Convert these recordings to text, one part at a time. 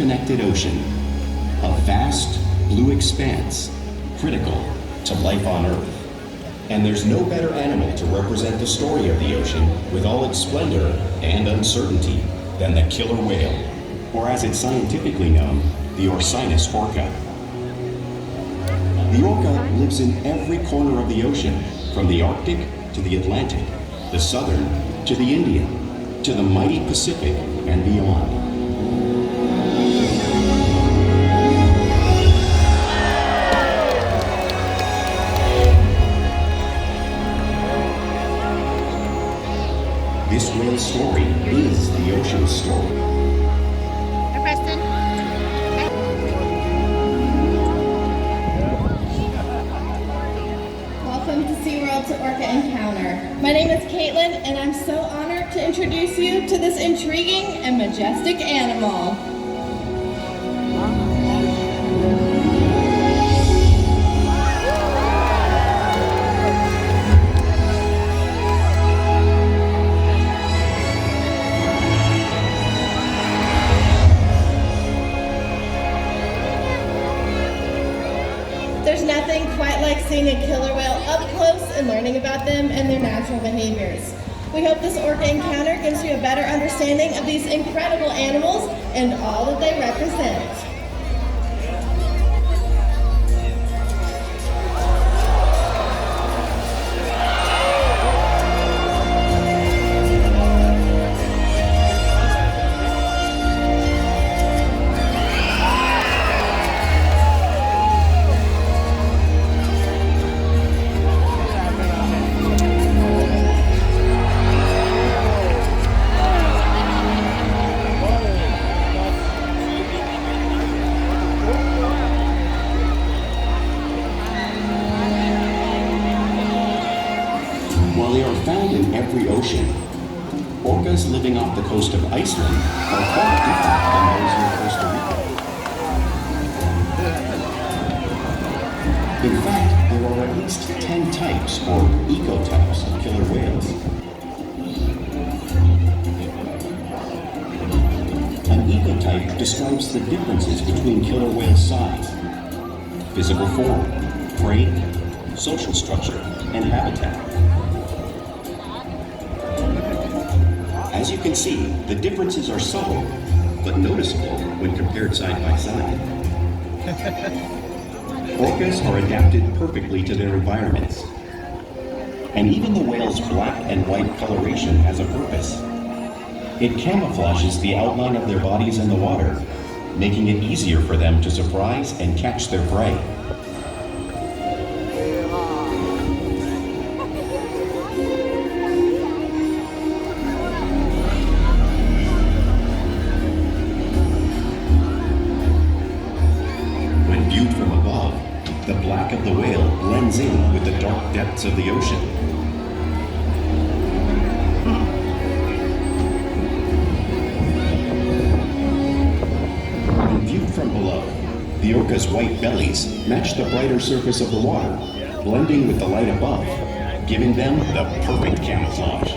interconnected ocean, a vast blue expanse critical to life on Earth. And there's no better animal to represent the story of the ocean with all its splendor and uncertainty than the killer whale, or as it's scientifically known, the Orcinus orca. The orca lives in every corner of the ocean, from the Arctic to the Atlantic, the Southern to the Indian, to the mighty Pacific and beyond. This whale's story is the ocean's story. Preston. Welcome to SeaWorld to Orca Encounter. My name is Caitlin, and I'm so honored to introduce you to this intriguing and majestic animal. There's nothing quite like seeing a killer whale up close and learning about them and their natural behaviors. We hope this Orca Encounter gives you a better understanding of these incredible animals and all that they represent. While they are found in every ocean, orcas living off the coast of Iceland are quite different than those in Costa Rica. In fact, there are at least 10 types or ecotypes of killer whales. An ecotype describes the differences between killer whale size, physical form, prey, social structure, and habitat. As you can see, the differences are subtle, but noticeable when compared side by side. Orcas are adapted perfectly to their environments. And even the whale's black and white coloration has a purpose. It camouflages the outline of their bodies in the water, making it easier for them to surprise and catch their prey. Viewed from above, the black of the whale blends in with the dark depths of the ocean. When viewed from below, the orca's white bellies match the brighter surface of the water, blending with the light above, giving them the perfect camouflage.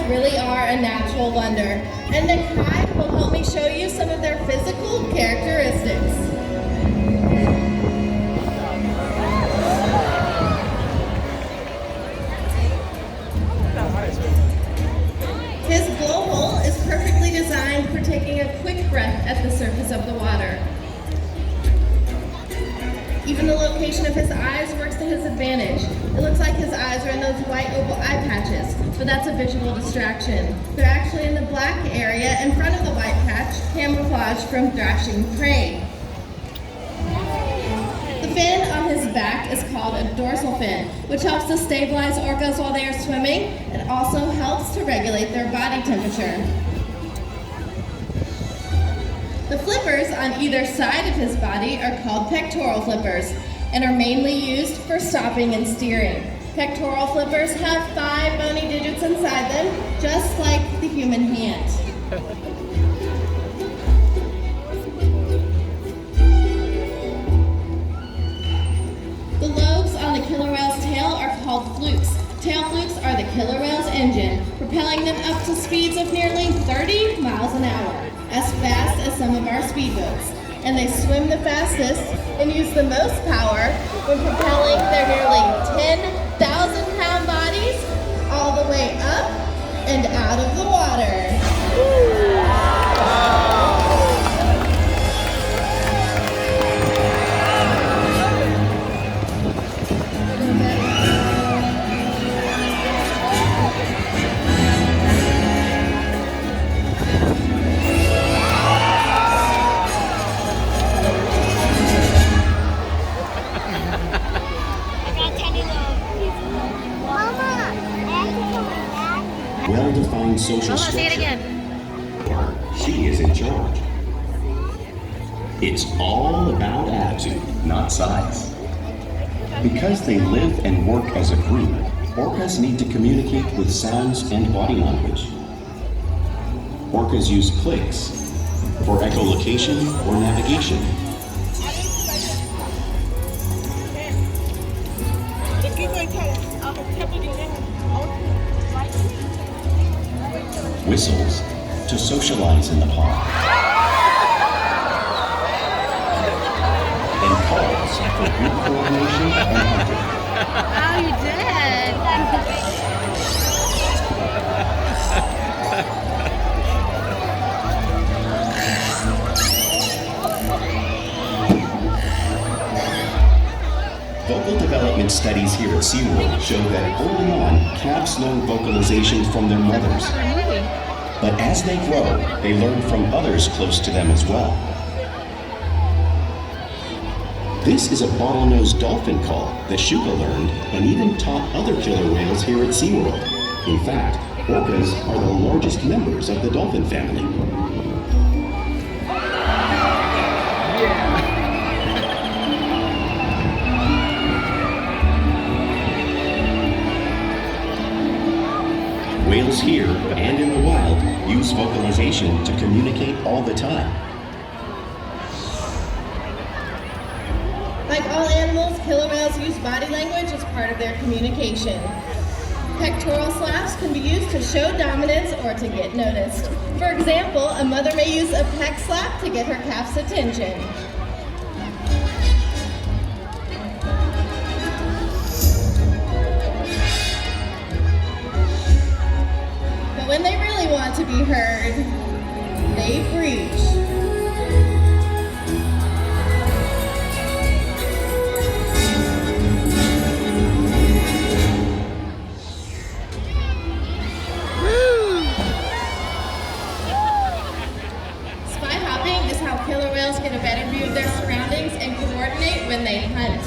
Really are a natural wonder, and Nick Kai will help me show you some of their physical characteristics. His blowhole is perfectly designed for taking a quick breath at the surface of the water. Even the location of his eyes works to his advantage. It looks like his eyes are in those white oval eye patches, but that's a visual distraction. They're actually in the black area in front of the white patch, camouflaged from thrashing prey. The fin on his back is called a dorsal fin, which helps to stabilize orcas while they are swimming. It also helps to regulate their body temperature. The flippers on either side of his body are called pectoral flippers and are mainly used for stopping and steering. Pectoral flippers have 5 bony digits inside them, just like the human hand. The lobes on the killer whale's tail are called flukes. Tail flukes are the killer whale's engine, propelling them up to speeds of nearly 30 miles an hour, as fast as some of our speedboats. And they swim the fastest and use the most power when propelling their nearly 10,000-pound bodies all the way up and out of the water. Well-defined social Mama, say it structure. again. She is in charge. It's all about attitude, not size. Because they live and work as a group, orcas need to communicate with sounds and body language. Orcas use clicks for echolocation or navigation. Whistles to socialize in the pond. And calls for group coordination and hunting. Oh, you did. Vocal development studies here at SeaWorld show that early on, calves learn vocalization from their mothers. But as they grow, they learn from others close to them as well. This is a bottlenose dolphin call that Shuka learned and even taught other killer whales here at SeaWorld. In fact, orcas are the largest members of the dolphin family. Whales here and in the wild use vocalization to communicate all the time. Like all animals, killer whales use body language as part of their communication. Pectoral slaps can be used to show dominance or to get noticed. For example, a mother may use a pec slap to get her calf's attention. But when they really want to be heard, they preach. Spy hopping is how killer whales get a better view of their surroundings and coordinate when they hunt.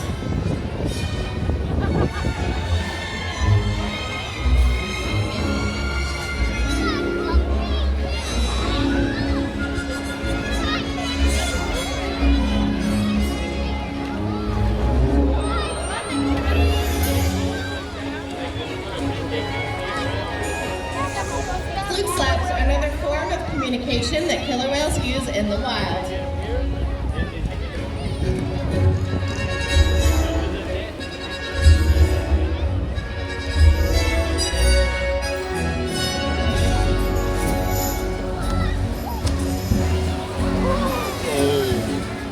Fluke slaps are another form of communication that killer whales use in the wild.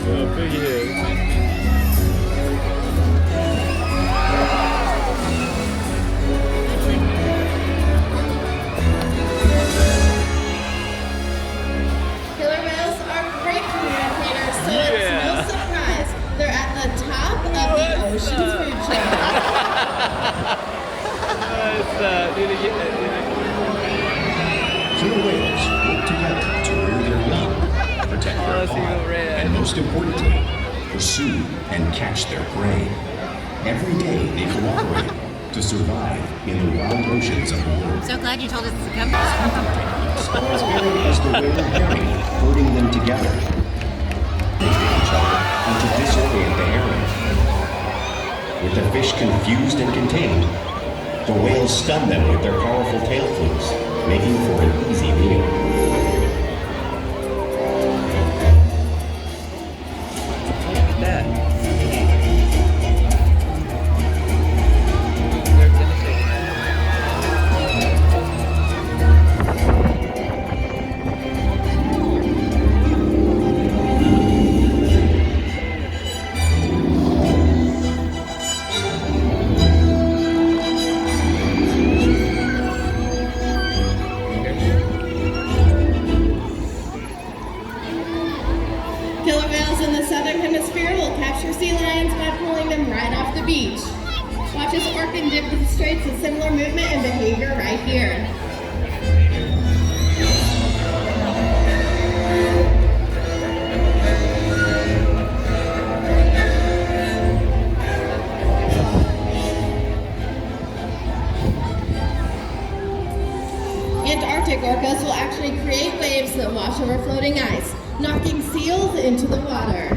Oh, big hit. Killer whales are great communicators, so it's no surprise they're at the top of the ocean's food chain. Need to get that. Killer whales work together to rear their young, protect their let's see pod, what red. and most importantly, pursue and catch their prey. Every day they cooperate to survive in the wild oceans of the world. So glad you told us to come. As varied as the whale herring, herding them together. They hit each other and to disorient the herring. With the fish confused and contained, the whales stun them with their powerful tail flukes, making for an easy meal. Killer whales in the southern hemisphere will capture sea lions by pulling them right off the beach. Watch as Orca demonstrates a similar movement and behavior right here. Antarctic orcas will actually create waves that wash over floating ice, knocking seals into the water.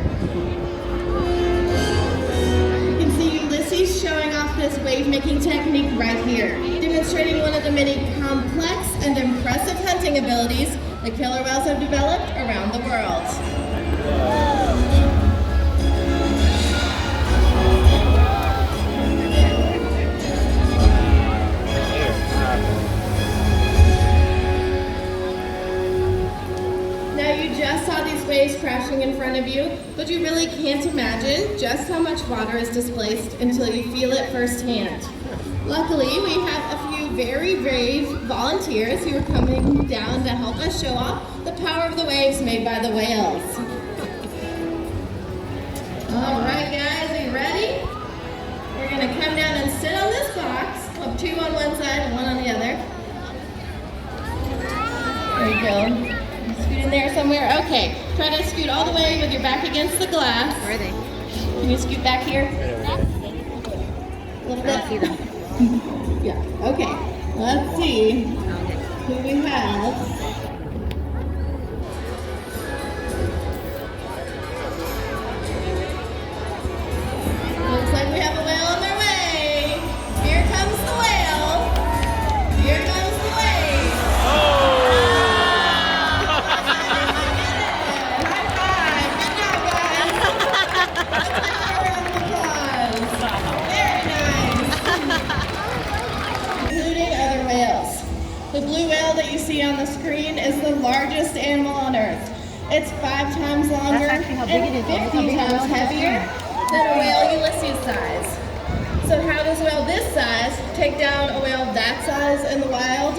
You can see Ulysses showing off this wave-making technique right here, demonstrating one of the many complex and impressive hunting abilities that killer whales have developed around the world. Now you just saw these waves crashing in front of you, but you really can't imagine just how much water is displaced until you feel it firsthand. Luckily, we have a few very brave volunteers who are coming down to help us show off the power of the waves made by the whales. All right, guys, are you ready? We're gonna come down and sit on this box. We'll have two on one side and one on the other. There you go. Scoot in there somewhere. Okay, try to scoot all the way with your back against the glass. Where are they? Can you scoot back here? A little I don't see bit. them. Yeah, okay. Let's see who we have. Looks like we have a whale on their way. Here comes the whale. Here comes the wave. High five. Good job, guys. Let's give a round of applause. Very nice. Including other whales. The blue whale that you see on the screen is the largest animal on Earth. It's 5 times longer That's actually how big and it is. Look how 50 big times it is. heavier than a whale Ulysses size. So how does a whale this size take down a whale that size in the wild?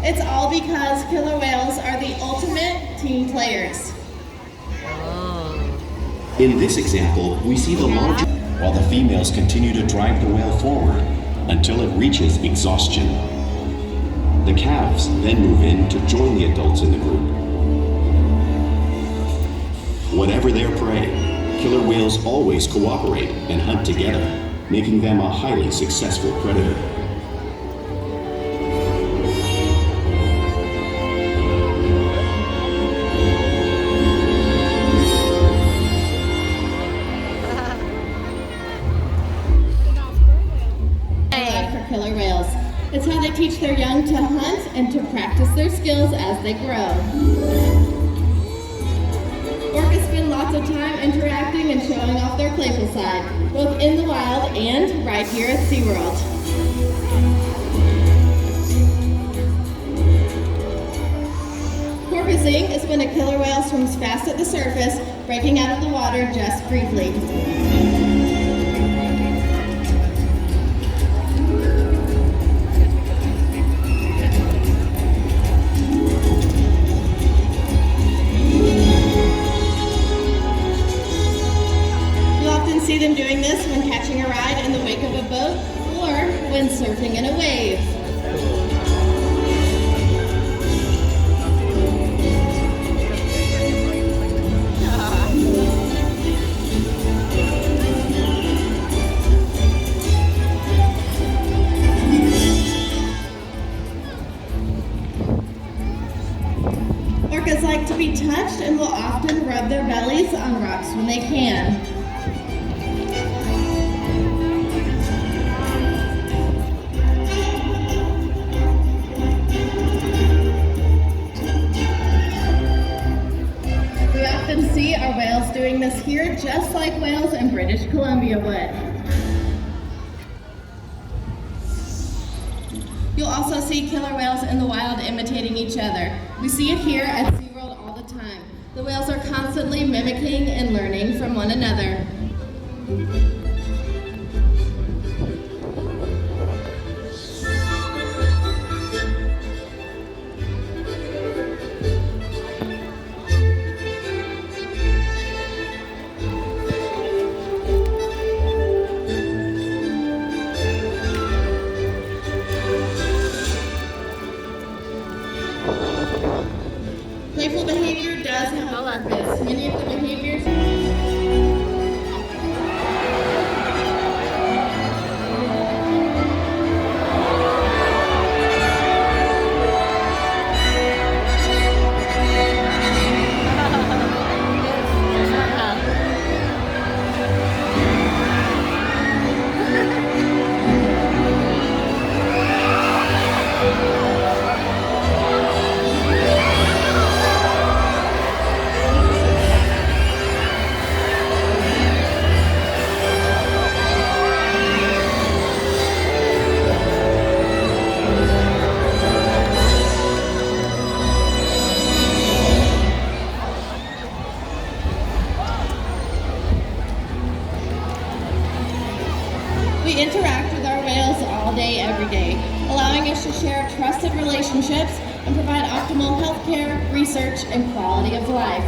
It's all because killer whales are the ultimate team players. In this example, we see the larger, while the females continue to drive the whale forward until it reaches exhaustion. The calves then move in to join the adults in the group. Whatever their prey, killer whales always cooperate and hunt together, making them a highly successful predator. For killer whales. It's how they teach their young to hunt and to practice their skills as they grow. Orcas spend lots of time interacting and showing off their playful side, both in the wild and right here at SeaWorld. Porpoising is when a killer whale swims fast at the surface, breaking out of the water just briefly. See them doing this when catching a ride in the wake of a boat or when surfing in a wave. Orcas like to be touched and will often rub their bellies on rocks when they can. find us here just like whales in British Columbia would. You'll also see killer whales in the wild imitating each other. We see it here at SeaWorld all the time. The whales are constantly mimicking and learning from one another. Playful behavior does have a purpose. Many of the behaviors We interact with our whales all day, every day, allowing us to share trusted relationships and provide optimal health care, research, and quality of life.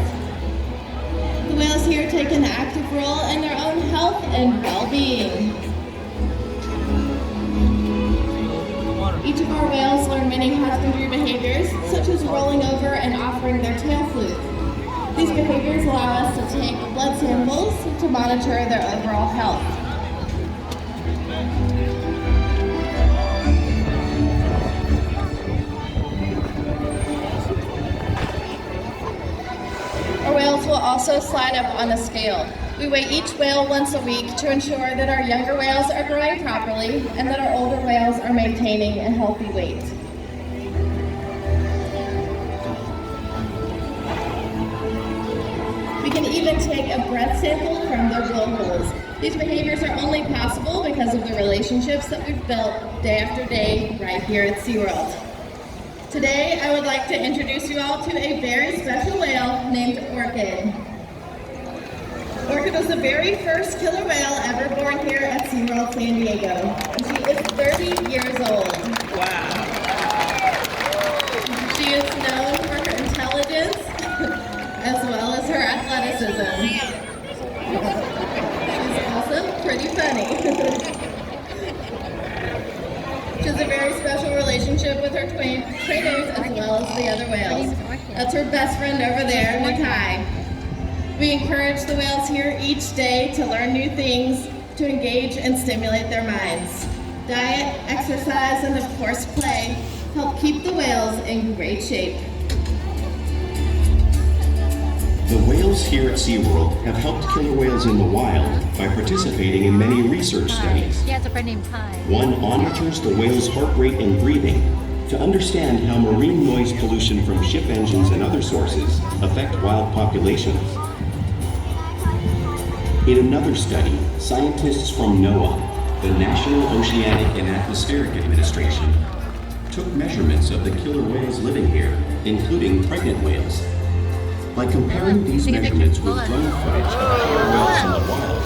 The whales here take an active role in their own health and well-being. Each of our whales learn many husbandry behaviors, such as rolling over and offering their tail flute. These behaviors allow us to take blood samples to monitor their overall health. Our whales will also slide up on a scale. We weigh each whale once a week to ensure that our younger whales are growing properly and that our older whales are maintaining a healthy weight. We can even take a breath sample from their blowholes. These behaviors are only possible because of the relationships that we've built day after day right here at SeaWorld. Today, I would like to introduce you all to a very special whale named Orchid. Orchid was the very first killer whale ever born here at SeaWorld San Diego. And she is 30 years old. Wow. She is known for her intelligence as well as her athleticism. She's also pretty funny. She has a very special relationship with her trainers as well as the other whales. That's her best friend over there, Nakai. We encourage the whales here each day to learn new things, to engage and stimulate their minds. Diet, exercise, and of course play help keep the whales in great shape. The whales here at SeaWorld have helped killer whales in the wild by participating in many research studies. She has a friend named Kai. One monitors the whale's heart rate and breathing to understand how marine noise pollution from ship engines and other sources affect wild populations. In another study, scientists from NOAA, the National Oceanic and Atmospheric Administration, took measurements of the killer whales living here, including pregnant whales. By comparing these measurements with drone footage of killer whales in the wild,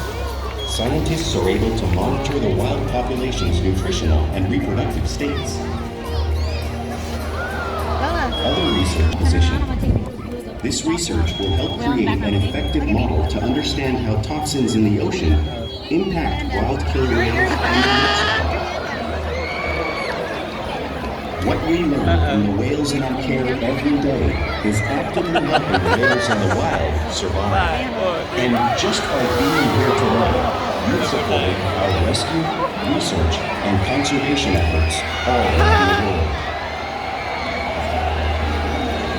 scientists are able to monitor the wild population's nutritional and reproductive states. Other research position. This research will help create an effective model to understand how toxins in the ocean impact wild killer whales and their meat supply. What we learn from the whales in our care every day is actively helping the whales in the wild survive. And just by being here today, you've supported our rescue, research, and conservation efforts all around the world.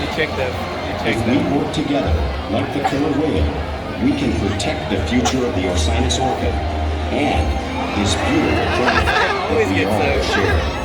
You check them. If we work together, like the killer whale, we can protect the future of the Orcinus orca and this beautiful planet that we all share.